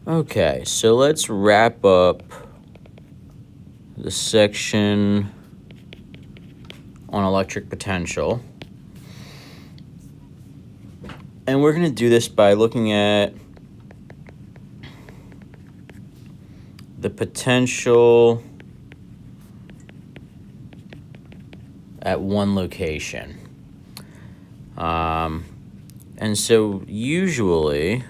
Okay, so let's wrap up the section on electric potential. And we're going to do this by looking at the potential at one location. And so usually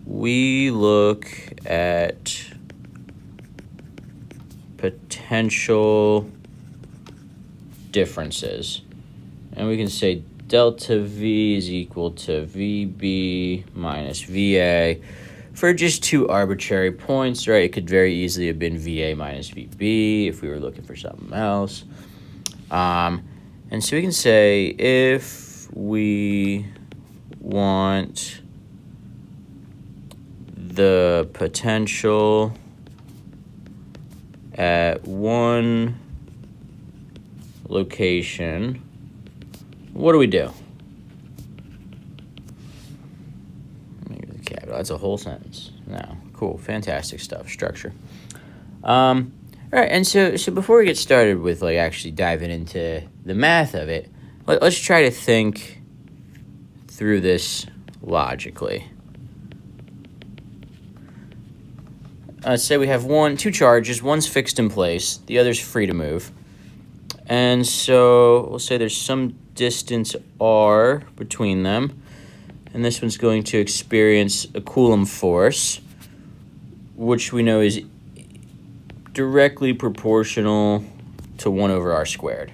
we look at potential differences. And we can say delta V is equal to VB minus VA for just two arbitrary points, right? It could very easily have been VA minus VB if we were looking for something else. And so we can say if we want the potential at one location, what do we do? Okay, that's a whole sentence. No, cool, fantastic stuff, structure. All right, and so before we get started with actually diving into the math of it, let's try to think through this logically. Say we have two charges, one's fixed in place, the other's free to move. And so we'll say there's some distance r between them, and this one's going to experience a Coulomb force, which we know is directly proportional to 1 over r squared.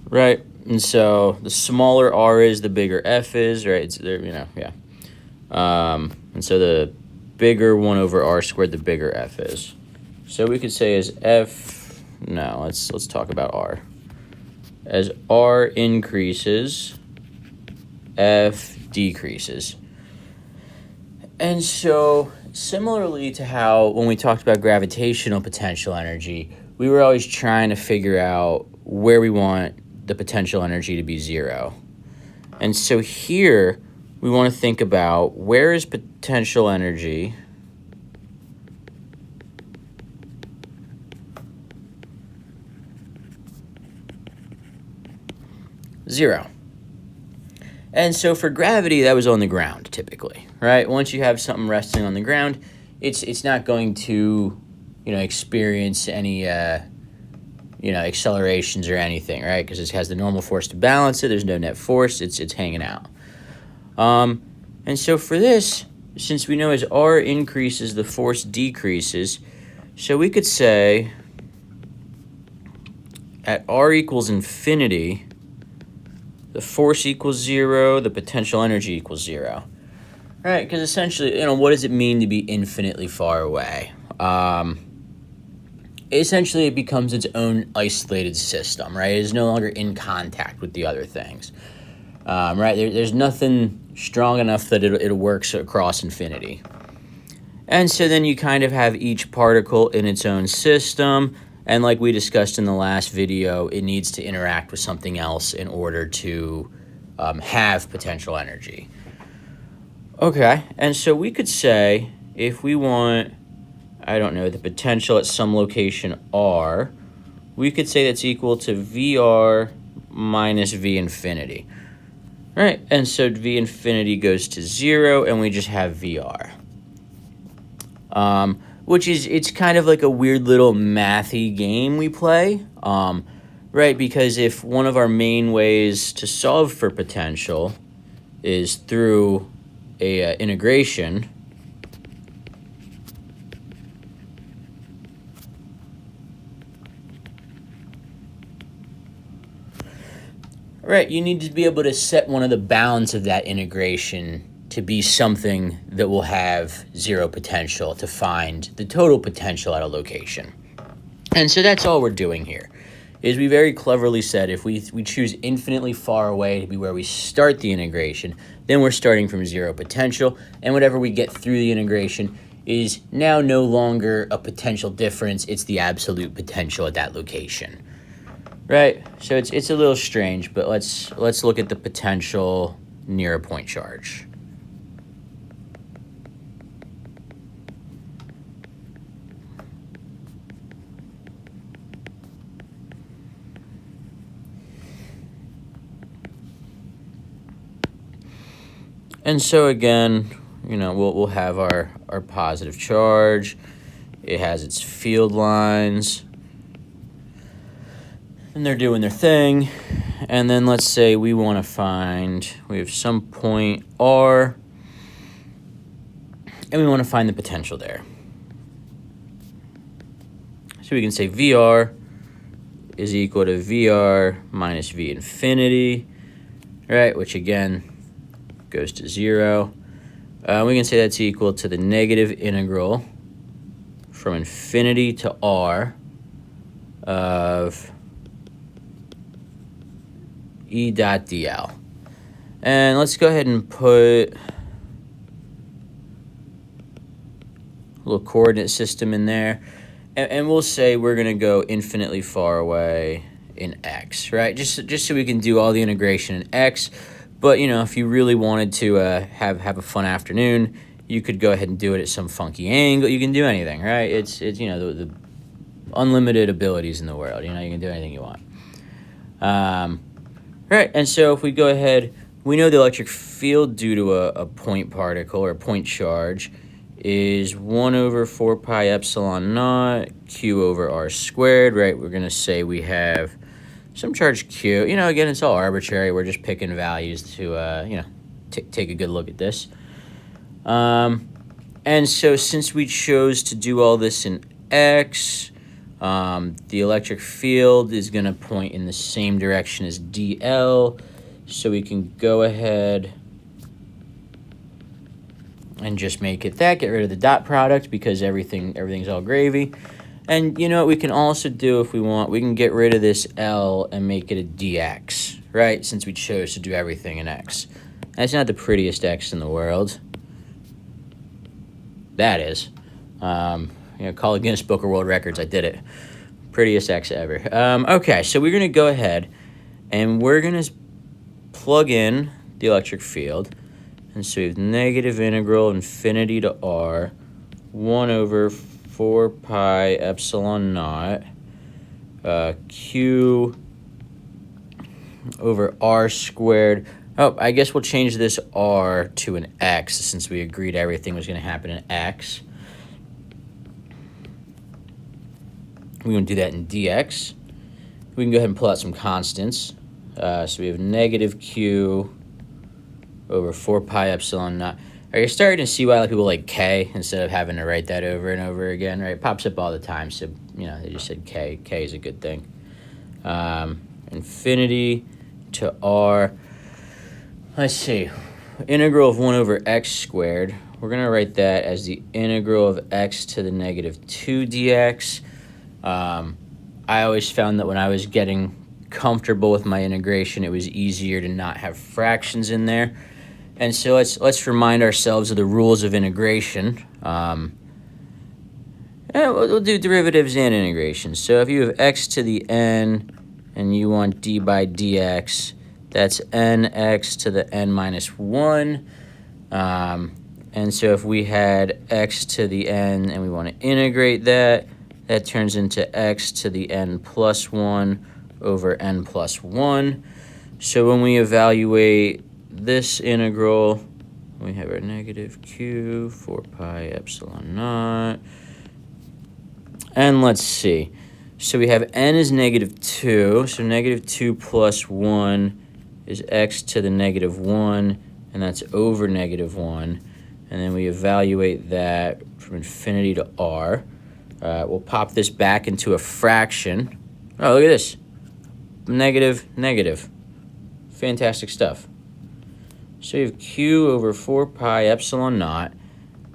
Right? And so the smaller r is, the bigger f is, right? It's there, yeah. And so the bigger 1 over r squared, the bigger f is. So we could say as f, no, let's talk about r. As r increases, f decreases. And so similarly to how when we talked about gravitational potential energy, we were always trying to figure out where we want the potential energy to be 0. And so here we want to think about where is potential energy zero. And so for gravity, that was on the ground typically, right? Once you have something resting on the ground, it's not going to, experience any, accelerations or anything, right? Because it has the normal force to balance it. There's no net force. It's hanging out. And so for this, since we know as r increases, the force decreases, so we could say at r equals infinity, the force equals 0, the potential energy equals 0. Right, because essentially, what does it mean to be infinitely far away? Essentially, it becomes its own isolated system, right? It is no longer in contact with the other things, right? There's nothing strong enough that it works across infinity. And so then you kind of have each particle in its own system, and like we discussed in the last video, it needs to interact with something else in order to have potential energy. Okay, and so we could say if we want, the potential at some location r, we could say that's equal to VR minus V infinity. Right, and so V infinity goes to 0, and we just have VR. Which is, it's kind of like a weird little mathy game we play, right? Because if one of our main ways to solve for potential is through a integration, right, you need to be able to set one of the bounds of that integration to be something that will have 0 potential to find the total potential at a location. And so that's all we're doing here, is we very cleverly said if we choose infinitely far away to be where we start the integration, then we're starting from 0 potential, and whatever we get through the integration is now no longer a potential difference, it's the absolute potential at that location. Right? So it's a little strange, but let's look at the potential near a point charge. And so again, we'll have our positive charge. It has its field lines, and they're doing their thing. And then let's say we want to find, we have some point R, and we want to find the potential there. So we can say VR is equal to VR minus V infinity, right? Which again goes to 0. We can say that's equal to the negative integral from infinity to R of E dot dl. And let's go ahead and put a little coordinate system in there. And we'll say we're going to go infinitely far away in x, right? Just so we can do all the integration in x. But, if you really wanted to have a fun afternoon, you could go ahead and do it at some funky angle. You can do anything, right? It's the unlimited abilities in the world. You can do anything you want. Right, and so if we go ahead, we know the electric field due to a point particle or a point charge is 1 over 4 pi epsilon naught q over r squared, right? We're going to say we have some charge q. Again, it's all arbitrary. We're just picking values to, take a good look at this. And so since we chose to do all this in x, the electric field is going to point in the same direction as dl, so we can go ahead and just make it that, get rid of the dot product because everything's all gravy. And what we can also do if we want, we can get rid of this L and make it a dx, right? Since we chose to do everything in x. That's not the prettiest x in the world. That is. Call it Guinness Book of World Records. I did it. Prettiest x ever. Okay, so we're going to go ahead and we're going to plug in the electric field. And so we have negative integral infinity to r 1 over 4 pi epsilon naught q over r squared. Oh, I guess we'll change this r to an x since we agreed everything was going to happen in x. We're going to do that in dx. We can go ahead and pull out some constants. So we have negative q over 4 pi epsilon naught. Are you starting to see why a lot of people like k instead of having to write that over and over again, right? It pops up all the time, so, they just said k. K is a good thing. Infinity to r. Let's see. Integral of 1 over x squared. We're going to write that as the integral of x to the negative 2 dx. I always found that when I was getting comfortable with my integration, it was easier to not have fractions in there. And so let's remind ourselves of the rules of integration. We'll do derivatives and integration. So if you have x to the n and you want d by dx, that's nx to the n minus 1. And so if we had x to the n and we want to integrate that, that turns into x to the n plus 1 over n plus 1. So when we evaluate this integral, we have our negative q 4 pi epsilon naught. And let's see. So we have n is negative 2. So negative 2 plus 1 is x to the negative 1. And that's over negative 1. And then we evaluate that from infinity to r. We'll pop this back into a fraction. Oh, look at this. Negative, negative. Fantastic stuff. So you have q over 4 pi epsilon naught.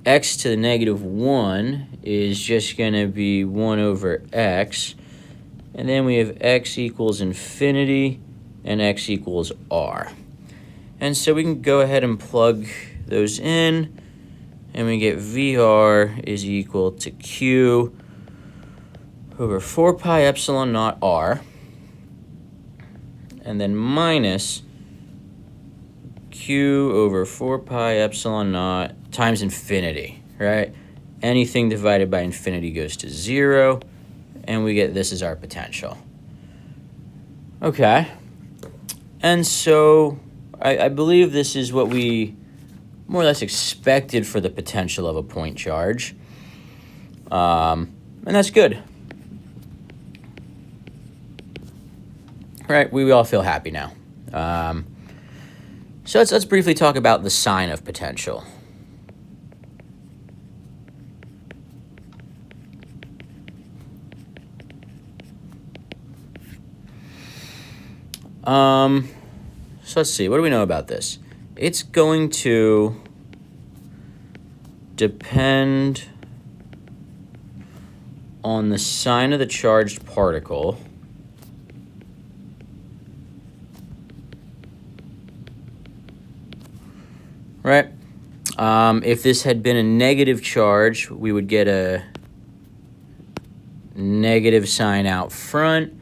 X to the negative 1 is just going to be 1 over x. And then we have x equals infinity and x equals r. And so we can go ahead and plug those in. And we get VR is equal to q over 4 pi epsilon naught r. And then minus q over 4 pi epsilon naught times infinity, right? Anything divided by infinity goes to 0, and we get this as our potential. Okay. And so I believe this is what we more or less expected for the potential of a point charge. And that's good. Right, we all feel happy now. So let's briefly talk about the sign of potential. So let's see, what do we know about this? It's going to depend on the sign of the charged particle right? If this had been a negative charge, we would get a negative sign out front.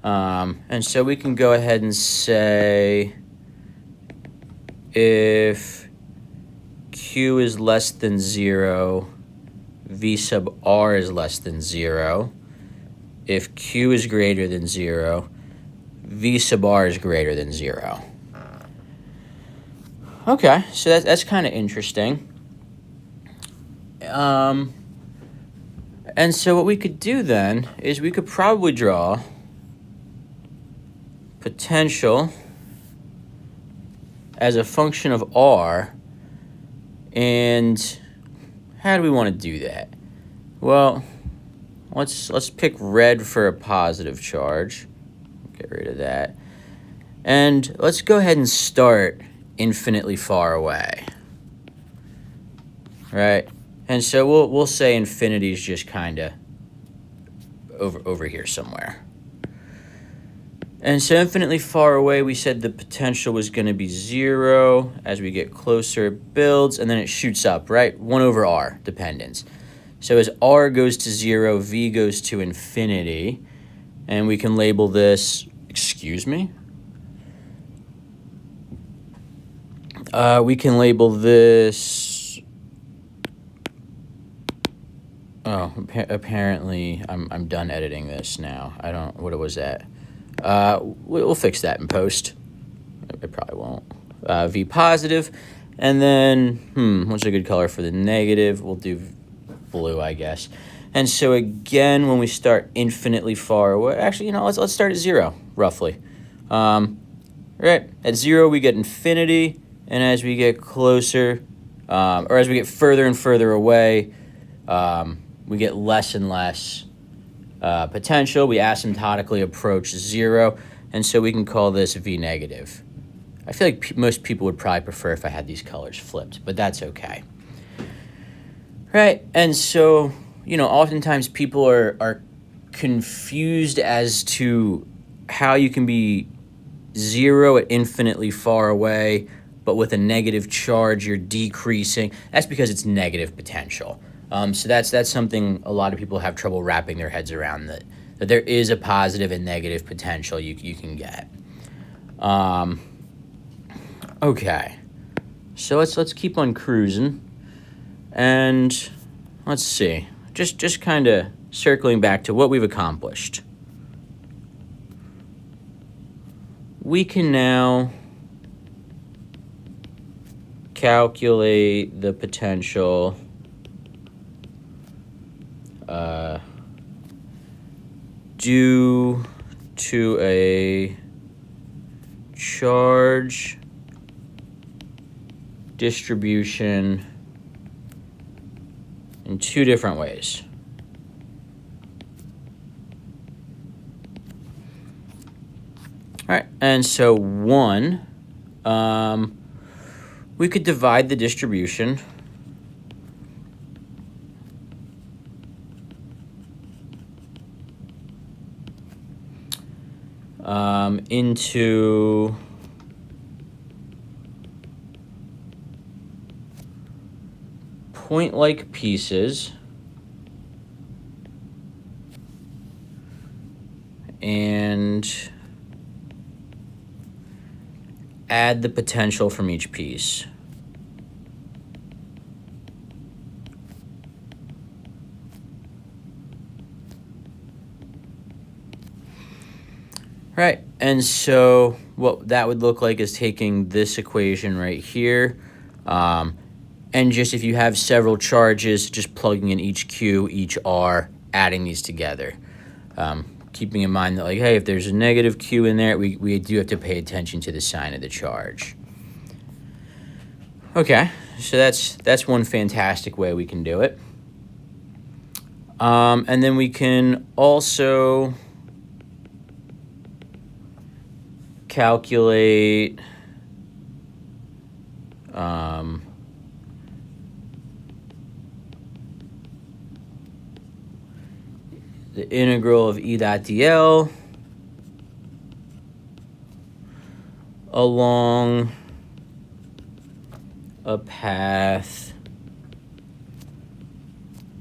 And so we can go ahead and say if Q is less than 0, V sub R is less than 0. If Q is greater than 0, V sub R is greater than 0. Okay, so that's kind of interesting. And so what we could do then is we could probably draw potential as a function of R. And how do we want to do that? Well, let's pick red for a positive charge. Get rid of that. And let's go ahead and start infinitely far away. Right? And so we'll say infinity is just kind of over here somewhere. And so infinitely far away, we said the potential was going to be 0. As we get closer, it builds, and then it shoots up, right? 1 over R dependence. So as R goes to 0, V goes to infinity. And we can label this, excuse me? We can label this, oh, apparently I'm done editing this now. I don't, what was that? We'll fix that in post. It probably won't. V positive. And then, what's a good color for the negative? We'll do blue, I guess. And so again, when we start infinitely far away, actually, let's start at 0, roughly. Right, at 0, we get infinity. And as we get closer, or as we get further and further away, we get less and less potential. We asymptotically approach 0, and so we can call this V negative. I feel like most people would probably prefer if I had these colors flipped, but that's okay. Right, and so, oftentimes people are confused as to how you can be 0 at infinitely far away, but with a negative charge, you're decreasing. That's because it's negative potential. So that's something a lot of people have trouble wrapping their heads around, that there is a positive and negative potential you can get. Okay, so let's keep on cruising, and let's see, just kind of circling back to what we've accomplished. We can now calculate the potential due to a charge distribution in 2 different ways. All right, and so 1, we could divide the distribution into point-like pieces and add the potential from each piece. Right, and so what that would look like is taking this equation right here, And just if you have several charges, just plugging in each Q, each R, adding these together. Keeping in mind that, like, hey, if there's a negative Q in there, we do have to pay attention to the sign of the charge. Okay, so that's one fantastic way we can do it. And then we can also calculate the integral of E dot dl along a path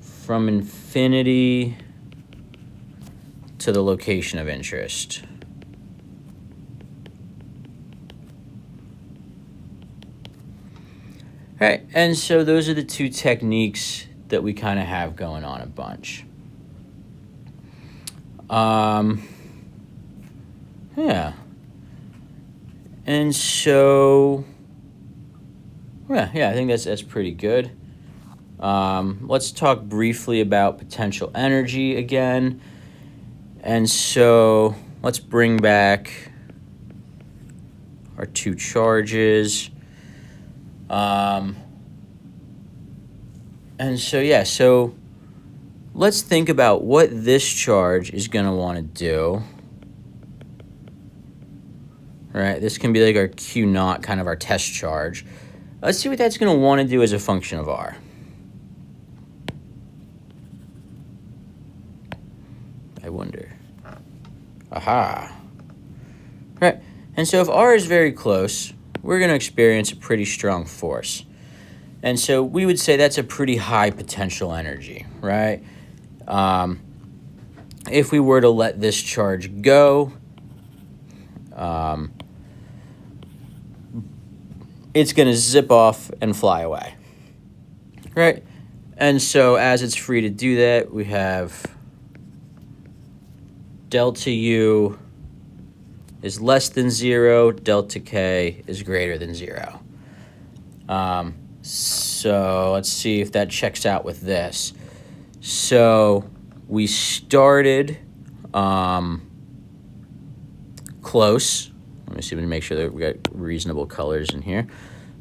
from infinity to the location of interest. All right, and so those are the two techniques that we kind of have going on a bunch. Yeah. And so, yeah, I think that's pretty good. Let's talk briefly about potential energy again. And so let's bring back our two charges. And so, yeah, so let's think about what this charge is going to want to do. All right, this can be like our Q naught, kind of our test charge. Let's see what that's going to want to do as a function of R. I wonder. Aha. All right, and so if R is very close, we're going to experience a pretty strong force. And so we would say that's a pretty high potential energy, right? If we were to let this charge go, it's going to zip off and fly away, right? And so as it's free to do that, we have delta U is less than 0, delta K is greater than 0. So let's see if that checks out with this. So we started close. Let me see if we can make sure that we got reasonable colors in here.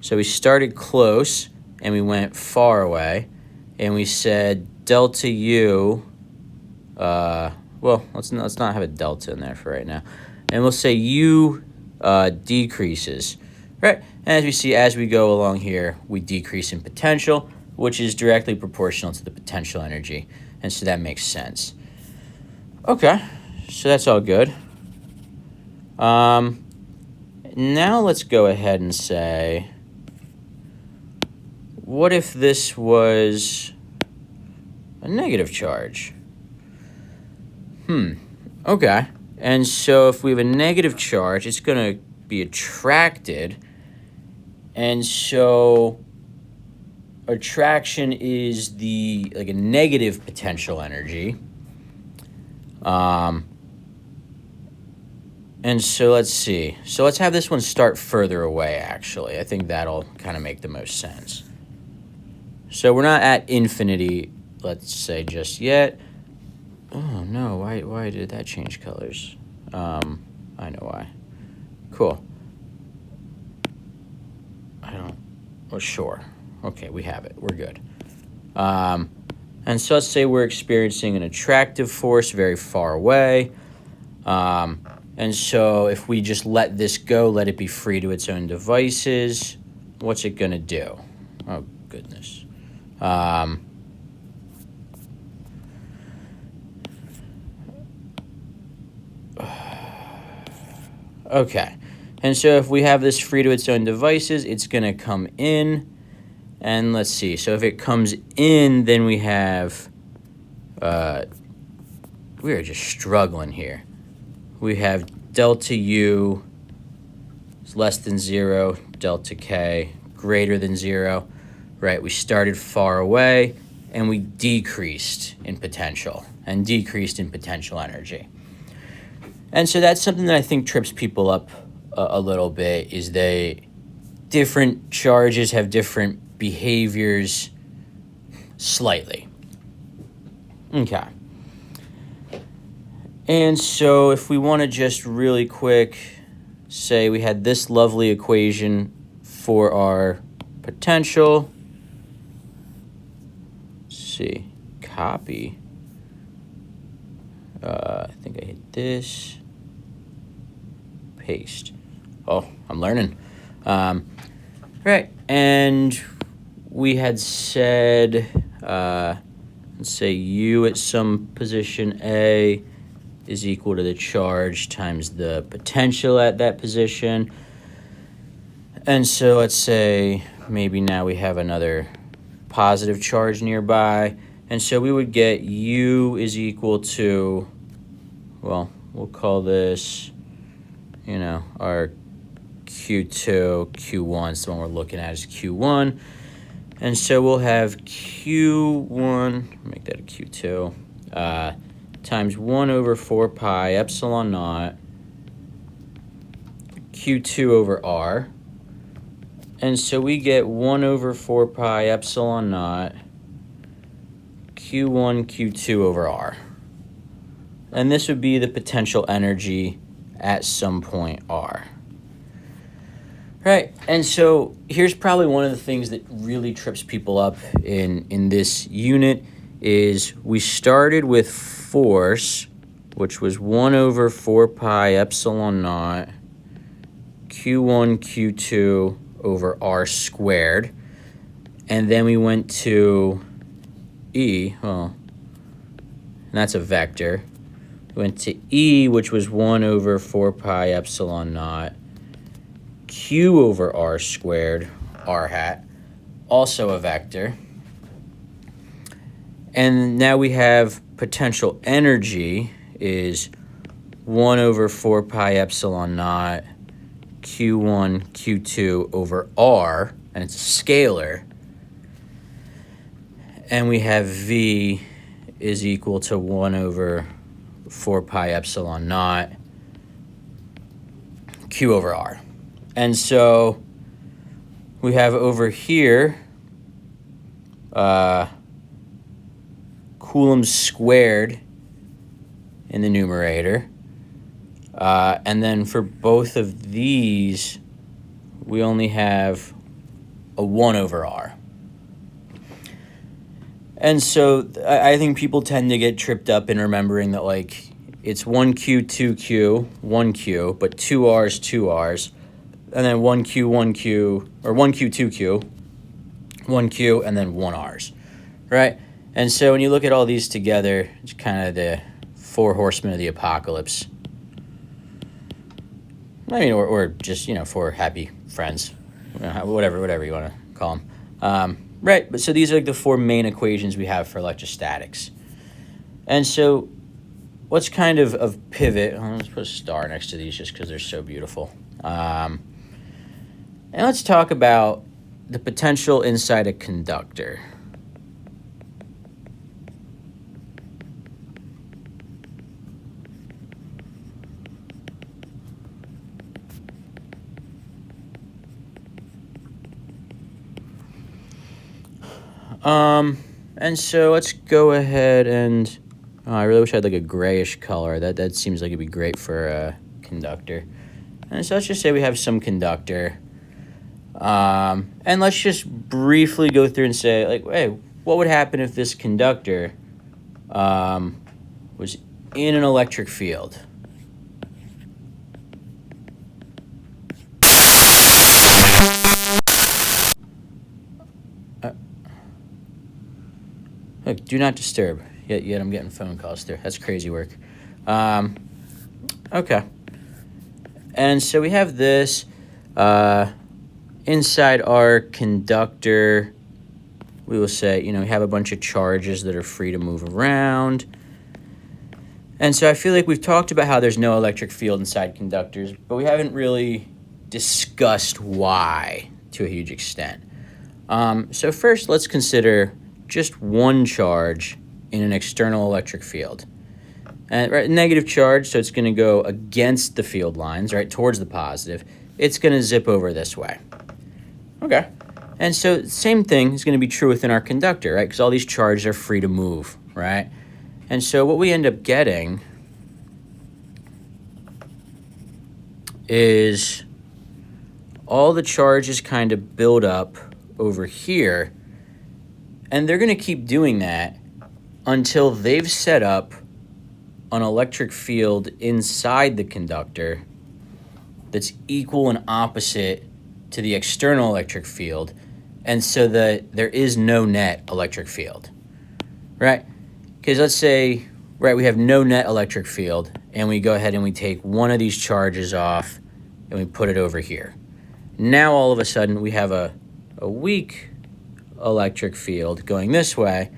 So we started close and we went far away, and we said delta U. Well, let's not have a delta in there for right now, and we'll say U decreases. Right, and as we see, as we go along here, we decrease in potential, which is directly proportional to the potential energy, and so that makes sense. Okay, so that's all good. Now let's go ahead and say, what if this was a negative charge? Okay, and so if we have a negative charge, it's going to be attracted. And so attraction is like a negative potential energy. And so let's see. So let's have this one start further away, actually. I think that'll kind of make the most sense. So we're not at infinity, let's say, just yet. Oh, no. Why did that change colors? I know why. Cool. Well, sure. Okay, we have it. We're good. And so let's say we're experiencing an attractive force very far away. And so if we just let this go, let it be free to its own devices, what's it going to do? Oh, goodness. Okay. And so if we have this free to its own devices, it's going to come in. And let's see. So if it comes in, then we have, we are just struggling here. We have delta U is less than 0, delta K greater than 0, right? We started far away, and we decreased in potential and decreased in potential energy. And so that's something that I think trips people up a little bit, is different charges have different behaviors slightly. Okay. And so if we want to just really quick say we had this lovely equation for our potential. Let's see, copy. I think I hit this. Paste. Oh, I'm learning. Right, and we had said, let's say U at some position A is equal to the charge times the potential at that position. And so let's say maybe now we have another positive charge nearby. And so we would get U is equal to, well, we'll call this, our Q2, Q1, so the one we're looking at is Q1. And so we'll have Q1, make that a Q2, times 1 over 4 pi epsilon naught Q2 over R. And so we get 1 over 4 pi epsilon naught Q1 Q2 over R. And this would be the potential energy at some point R. Right, and so here's probably one of the things that really trips people up in this unit is we started with force, which was 1 over 4 pi epsilon naught Q1 Q2 over R squared. And then we went to E, and that's a vector. We went to E, which was 1 over 4 pi epsilon naught Q over R squared, R hat, also a vector. And now we have potential energy is 1 over 4 pi epsilon naught Q1 Q2 over R, and it's a scalar. And we have V is equal to 1 over 4 pi epsilon naught Q over R. And so we have over here coulombs squared in the numerator. And then for both of these, we only have a 1 over R. And so I think people tend to get tripped up in remembering that, like, it's 1Q, 2Q, 1Q, but 2 R's, 2 R's. And then 1Q, 1Q, or 1Q, 2Q, 1Q, and then 1 R's, right? And so when you look at all these together, it's kind of the 4 horsemen of the apocalypse. I mean, or just, 4 happy friends, whatever you want to call them. Right, but so these are like the 4 main equations we have for electrostatics. And so let's kind of pivot. Let's put a star next to these just because they're so beautiful. And let's talk about the potential inside a conductor. And so let's go ahead and, I really wish I had like a grayish color. That seems like it'd be great for a conductor. And so let's just say we have some conductor. And let's just briefly go through and say, like, hey, what would happen if this conductor was in an electric field? Look, do not disturb. Yet I'm getting phone calls there. That's crazy work. Okay. And so we have this. Inside our conductor, we will say, we have a bunch of charges that are free to move around. And so I feel like we've talked about how there's no electric field inside conductors, but we haven't really discussed why to a huge extent. So first, let's consider just one charge in an external electric field. And right, negative charge, so it's going to go against the field lines, right, towards the positive. It's going to zip over this way. Okay. And so same thing is going to be true within our conductor, right? Because all these charges are free to move, right? And so what we end up getting is all the charges kind of build up over here, and they're going to keep doing that until they've set up an electric field inside the conductor that's equal and opposite to the external electric field, and so that there is no net electric field, right? Because let's say, right, we have no net electric field, and we go ahead and we take one of these charges off, and we put it over here. Now, all of a sudden, we have a weak electric field going this way,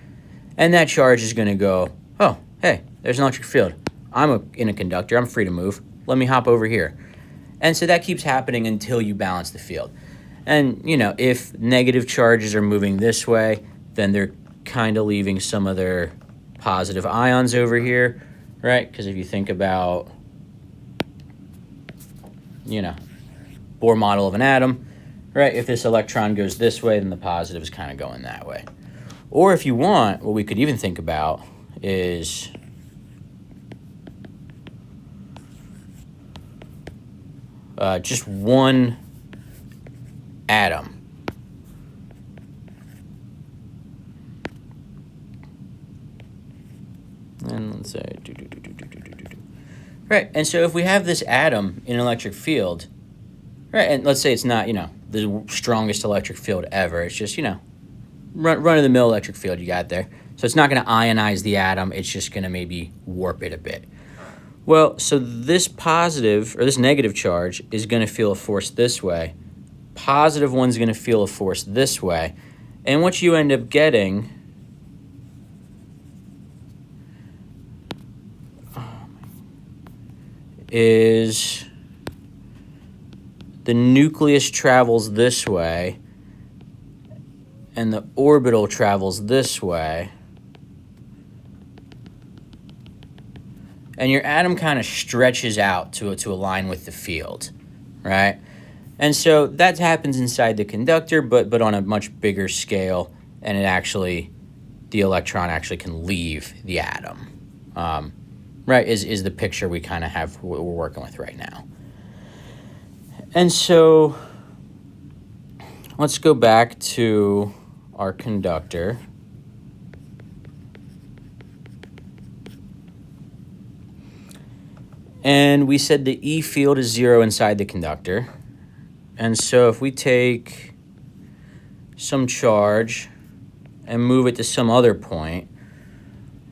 and that charge is going to go, oh, hey, there's an electric field. I'm in a conductor. I'm free to move. Let me hop over here. And so that keeps happening until you balance the field. And, you know, if negative charges are moving this way, then they're kind of leaving some of their positive ions over here, right? Because if you think about, you know, Bohr model of an atom, right? If this electron goes this way, then the positive is kind of going that way. Or if you want, what we could even think about is just one atom. And let's say, right, and so if we have this atom in an electric field, right, and let's say it's not, you know, the strongest electric field ever, it's just, you know, run-of-the-mill electric field you got there. So it's not going to ionize the atom, it's just going to maybe warp it a bit. Well, so this positive, or this negative charge, is going to feel a force this way. Positive one's going to feel a force this way. And what you end up getting is the nucleus travels this way, and the orbital travels this way. And your atom kind of stretches out to align with the field, right? And so that happens inside the conductor, but on a much bigger scale, and it actually, the electron actually can leave the atom, right, is the picture we kind of have, we're working with right now. And so let's go back to our conductor. And we said the E field is 0 inside the conductor. And so if we take some charge and move it to some other point,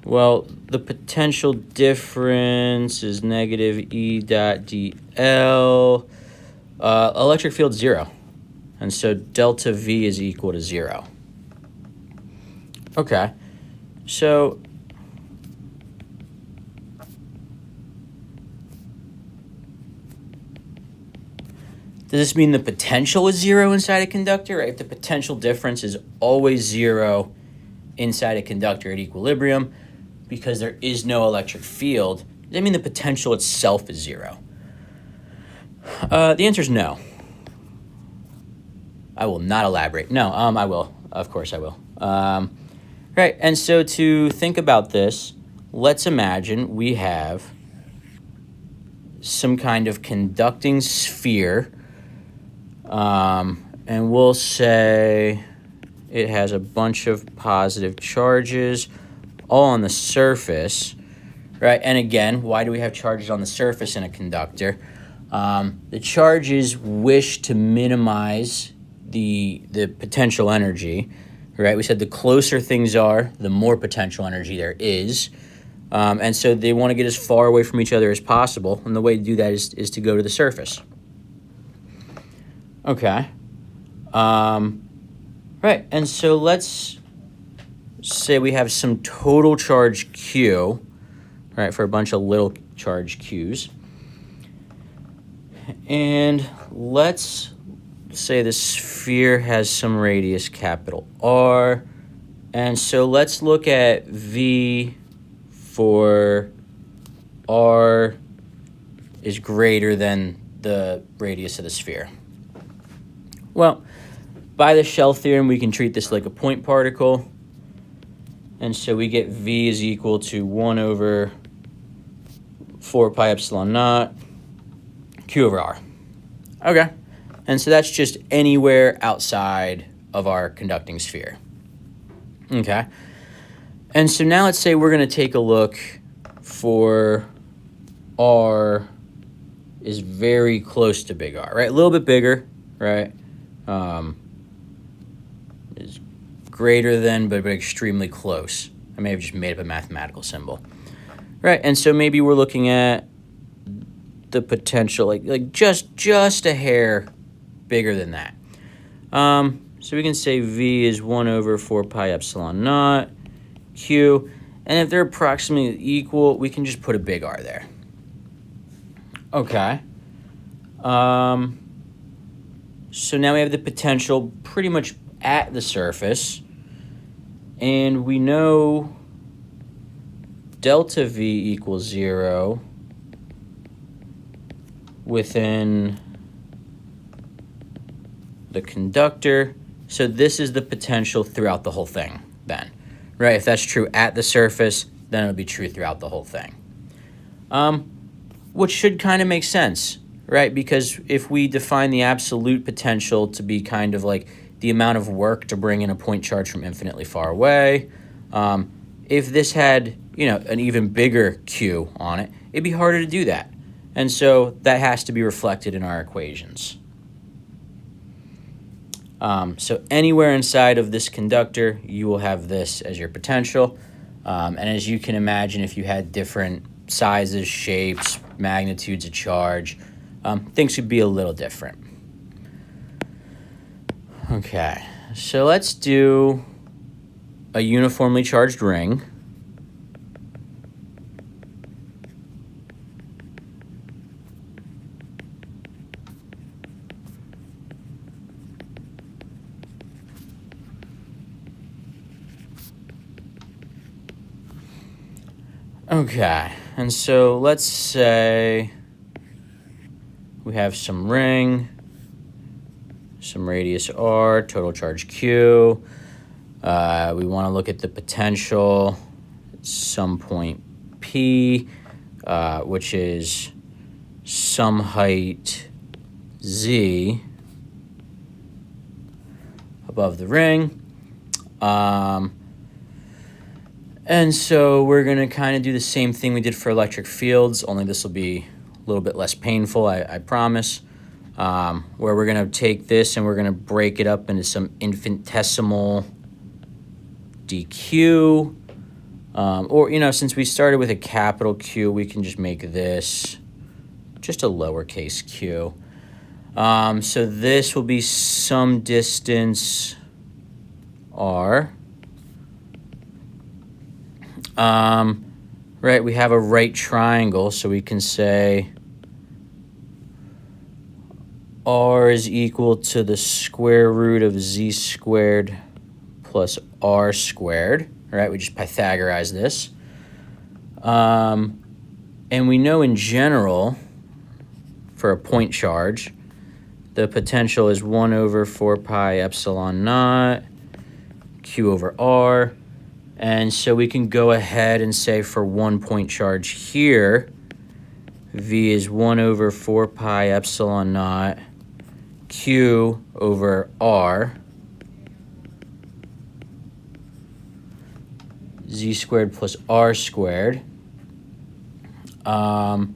well, the potential difference is negative E dot dl. Electric field 0. And so delta V is equal to 0. Okay, so does this mean the potential is 0 inside a conductor? Right? If the potential difference is always 0 inside a conductor at equilibrium, because there is no electric field, does that mean the potential itself is 0? The answer is no. I will not elaborate. No, I will. Of course I will. Right, and so to think about this, let's imagine we have some kind of conducting sphere, and we'll say it has a bunch of positive charges all on the surface, right? And again, why do we have charges on the surface in a conductor? The charges wish to minimize the potential energy, right? We said the closer things are, the more potential energy there is. And so they want to get as far away from each other as possible. And the way to do that is to go to the surface. Okay. Right. And so let's say we have some total charge Q, right, for a bunch of little charge Qs. And let's say the sphere has some radius capital R. And so let's look at V for R is greater than the radius of the sphere. Well, by the shell theorem, we can treat this like a point particle. And so we get V is equal to 1 over 4 pi epsilon naught Q over R. Okay. And so that's just anywhere outside of our conducting sphere. Okay. And so now let's say we're going to take a look for R is very close to big R, right? A little bit bigger, right? Is greater than, but extremely close. I may have just made up a mathematical symbol. Right, and so maybe we're looking at the potential, like just a hair bigger than that. So we can say V is 1 over 4 pi epsilon naught Q, and if they're approximately equal, we can just put a big R there. Okay. So now we have the potential pretty much at the surface, and we know delta V equals 0 within the conductor. So this is the potential throughout the whole thing then, right? If that's true at the surface, then it'll be true throughout the whole thing. Which should kind of make sense, right? Because if we define the absolute potential to be kind of like the amount of work to bring in a point charge from infinitely far away, if this had, you know, an even bigger Q on it, it'd be harder to do that. And so that has to be reflected in our equations. So anywhere inside of this conductor, you will have this as your potential. And as you can imagine, if you had different sizes, shapes, magnitudes of charge, things could be a little different. Okay, so let's do a uniformly charged ring. Okay, and so let's say we have some ring, some radius R, total charge Q. We want to look at the potential at some point P, which is some height Z above the ring. And so we're going to kind of do the same thing we did for electric fields, only this will be a little bit less painful, I promise, where we're going to take this and we're going to break it up into some infinitesimal dq. Or, you know, since we started with a capital Q, we can just make this just a lowercase q. So this will be some distance r. Right, we have a right triangle, so we can say r is equal to the square root of z squared plus r squared. Right, we just Pythagorize this. And we know in general, for a point charge, the potential is 1 over 4 pi epsilon naught q over r. And so we can go ahead and say for 1 point charge here, V is 1 over 4 pi epsilon naught Q over R, Z squared plus R squared. And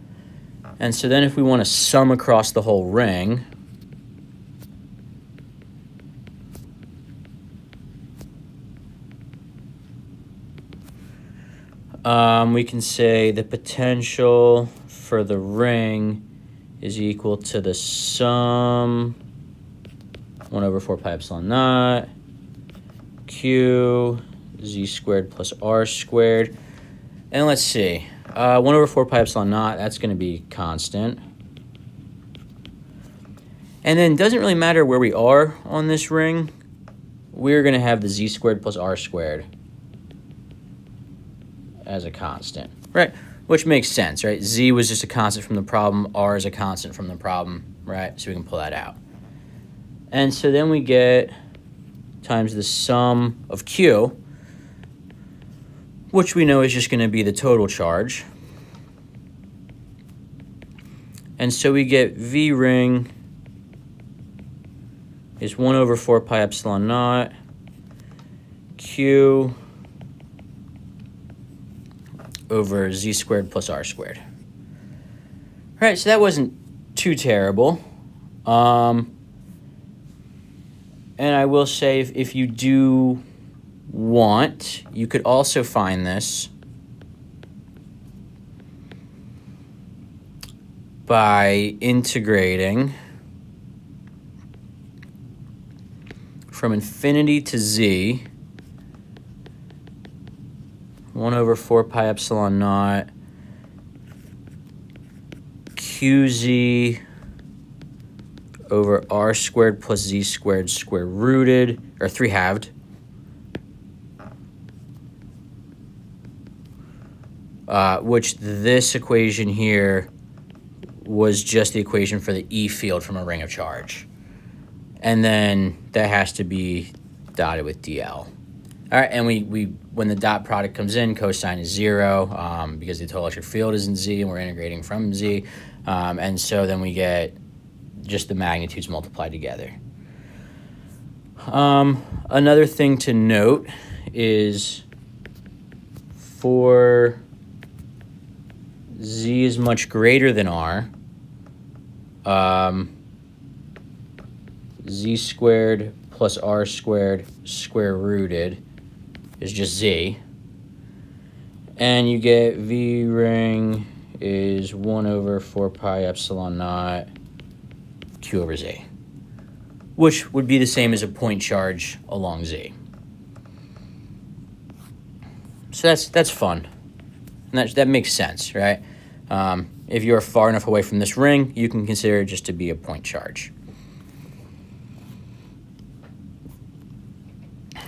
so then if we want to sum across the whole ring, we can say the potential for the ring is equal to the sum 1 over 4 pi epsilon naught Q Z squared plus R squared. And let's see, 1 over 4 pi epsilon naught, that's going to be constant. And then it doesn't really matter where we are on this ring, we're going to have the Z squared plus R squared as a constant, right? Which makes sense, right? Z was just a constant from the problem, R is a constant from the problem, right? So we can pull that out. And so then we get times the sum of Q, which we know is just going to be the total charge. And so we get V ring is 1 over 4 pi epsilon naught Q over Z squared plus R squared. All right, so that wasn't too terrible. And I will say, if you do want, you could also find this by integrating from infinity to Z, 1 over 4 pi epsilon naught QZ over R squared plus Z squared square rooted, or 3 halved, which this equation here was just the equation for the E field from a ring of charge. And then that has to be dotted with DL. All right, and we when the dot product comes in, cosine is 0 because the total electric field is in Z and we're integrating from Z. And so then we get just the magnitudes multiplied together. Another thing to note is for Z is much greater than R, Z squared plus R squared square rooted is just Z. And you get V ring is 1 over 4 pi epsilon naught Q over Z, which would be the same as a point charge along Z. So that's fun. And that makes sense, right? If you're far enough away from this ring, you can consider it just to be a point charge.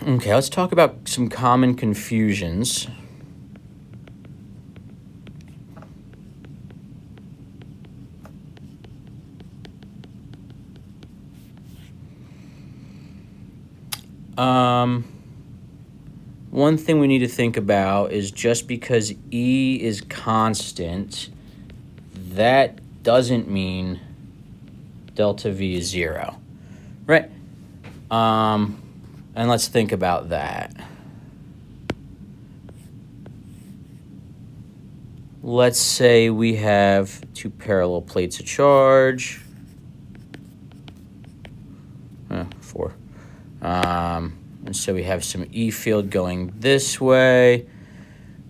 Okay, let's talk about some common confusions. One thing we need to think about is just because E is constant, that doesn't mean delta V is 0, right? And let's think about that. Let's say we have 2 parallel plates of charge. 4. And so we have some E field going this way,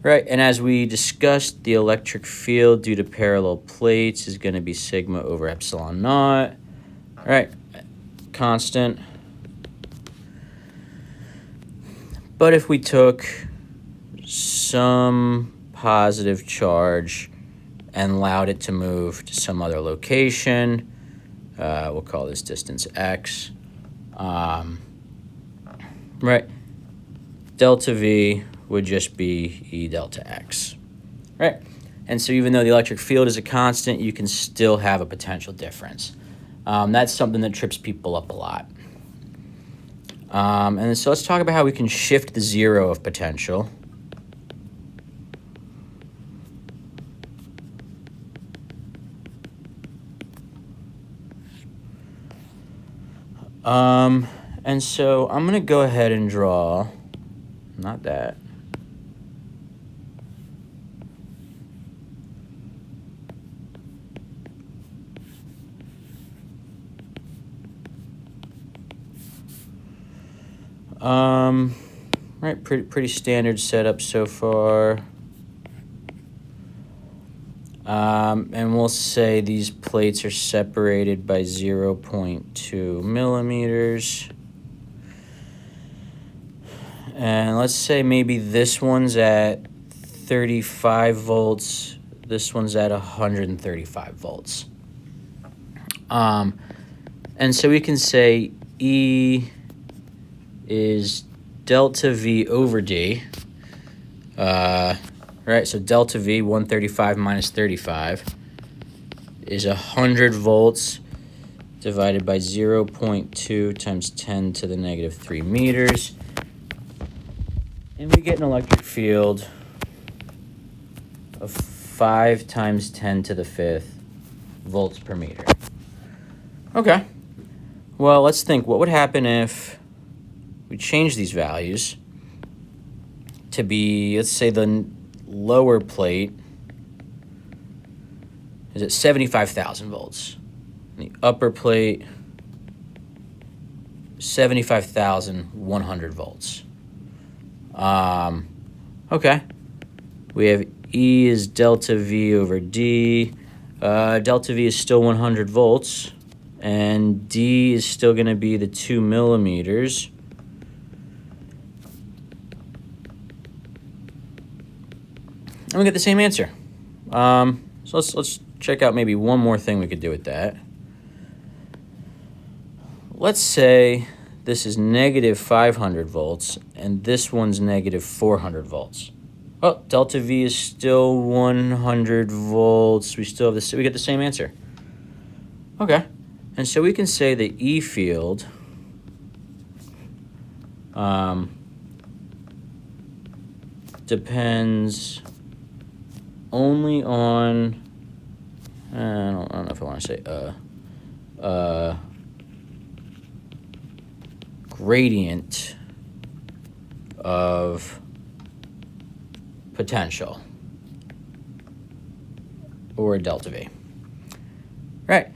right? And as we discussed, the electric field due to parallel plates is going to be sigma over epsilon naught, right? Constant. But if we took some positive charge and allowed it to move to some other location, we'll call this distance x, right? Delta V would just be E delta x, right? And so even though the electric field is a constant, you can still have a potential difference. That's something that trips people up a lot. And so let's talk about how we can shift the 0 of potential. And so I'm going to go ahead and draw, not that. Right, pretty standard setup so far. And we'll say these plates are separated by 0.2 millimeters. And let's say maybe this one's at 35 volts, this one's at 135 volts. And so we can say E is delta V over D. Right, so delta V, 135 minus 35, is 100 volts divided by 0.2 times 10 to the negative 3 meters. And we get an electric field of 5 times 10 to the 5th volts per meter. Okay. Well, let's think. What would happen if we change these values to be, let's say the lower plate is at 75,000 volts. And the upper plate, 75,100 volts. Okay. We have E is delta V over D. Delta V is still 100 volts. And D is still going to be the 2 millimeters. And we get the same answer. So let's check out maybe one more thing we could do with that. Let's say this is negative 500 volts, and this one's negative 400 volts. Well, delta V is still 100 volts. We still have this. We get the same answer. Okay, and so we can say the E field depends only on. I don't know if I want to say gradient of potential, or delta V. Right.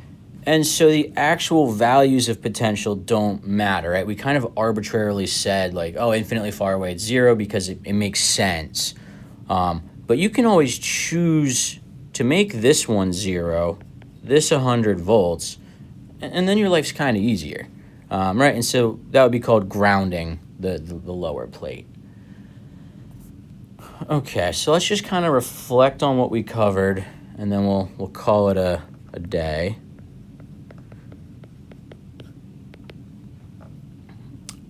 And so the actual values of potential don't matter, right? We kind of arbitrarily said, like, oh, infinitely far away, it's 0 because it makes sense. But you can always choose to make this one 0, this 100 volts, and then your life's kind of easier. Right, and so that would be called grounding the lower plate. Okay, so let's just kind of reflect on what we covered, and then we'll call it a day.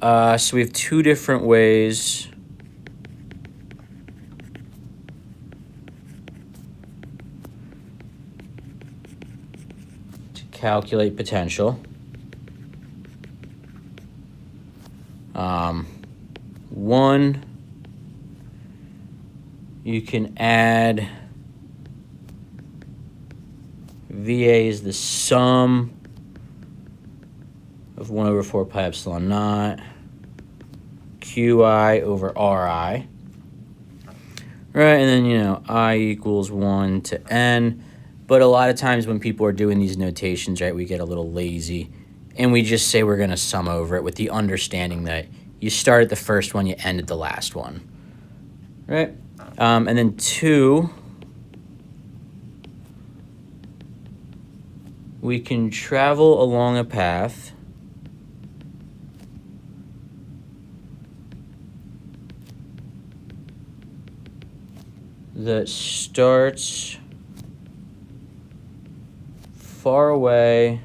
So we have two different ways to calculate potential. One, you can add VA is the sum of 1 over 4 pi epsilon naught QI over RI. Right, and then, I equals 1 to N. But a lot of times when people are doing these notations, right, we get a little lazy. And we just say we're going to sum over it with the understanding that you start at the first one, you end at the last one. Right? And then 2, we can travel along a path that starts far away,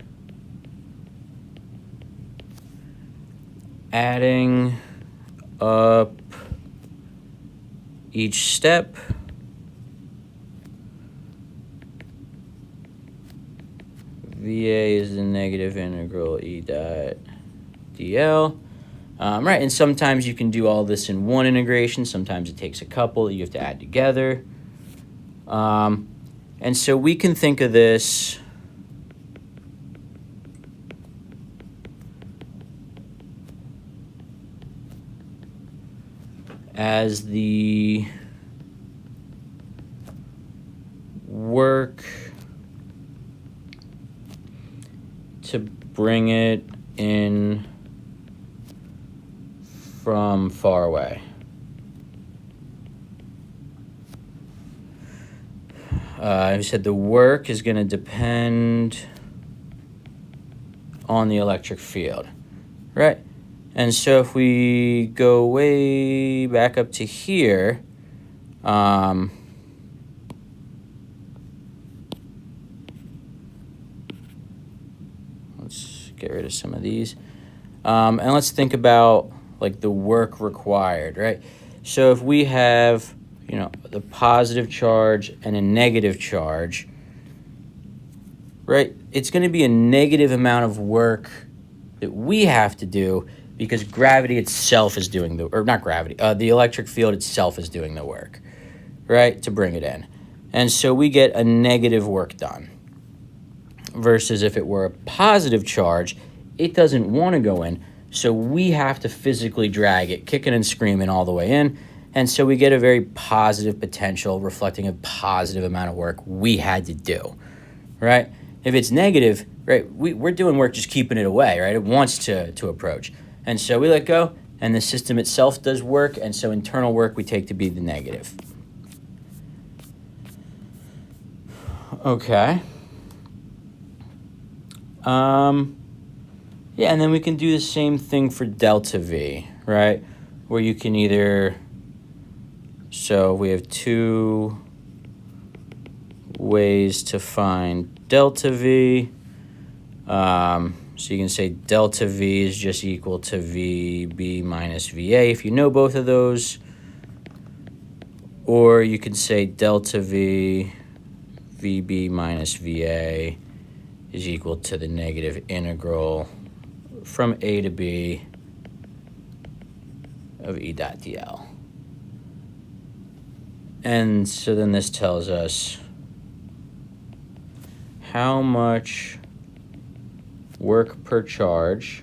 adding up each step, VA is the negative integral E dot DL. Right, and sometimes you can do all this in one integration. Sometimes it takes a couple that you have to add together. And so we can think of this as the work to bring it in from far away. I said the work is going to depend on the electric field, right? And so if we go way back up to here, let's get rid of some of these. And let's think about like the work required, right? So if we have, the positive charge and a negative charge, right? it's going to be a negative amount of work that we have to do because gravity itself is doing the, or not gravity, the electric field itself is doing the work, right, to bring it in. And so we get a negative work done. Versus if it were a positive charge, it doesn't want to go in, so we have to physically drag it, kicking and screaming all the way in, and so we get a very positive potential, reflecting a positive amount of work we had to do, right? If it's negative, right, we're doing work just keeping it away, right? It wants to approach. And so we let go, and the system itself does work, and so internal work we take to be the negative. Okay. Yeah, and then we can do the same thing for delta V, right? Where you can either, so we have two ways to find delta V. So you can say delta V is just equal to VB minus VA if you know both of those. Or you can say delta V, VB minus VA is equal to the negative integral from A to B of E dot dl. And so then this tells us how much work per charge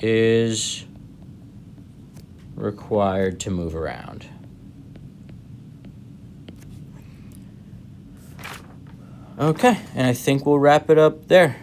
is required to move around. Okay, and I think we'll wrap it up there.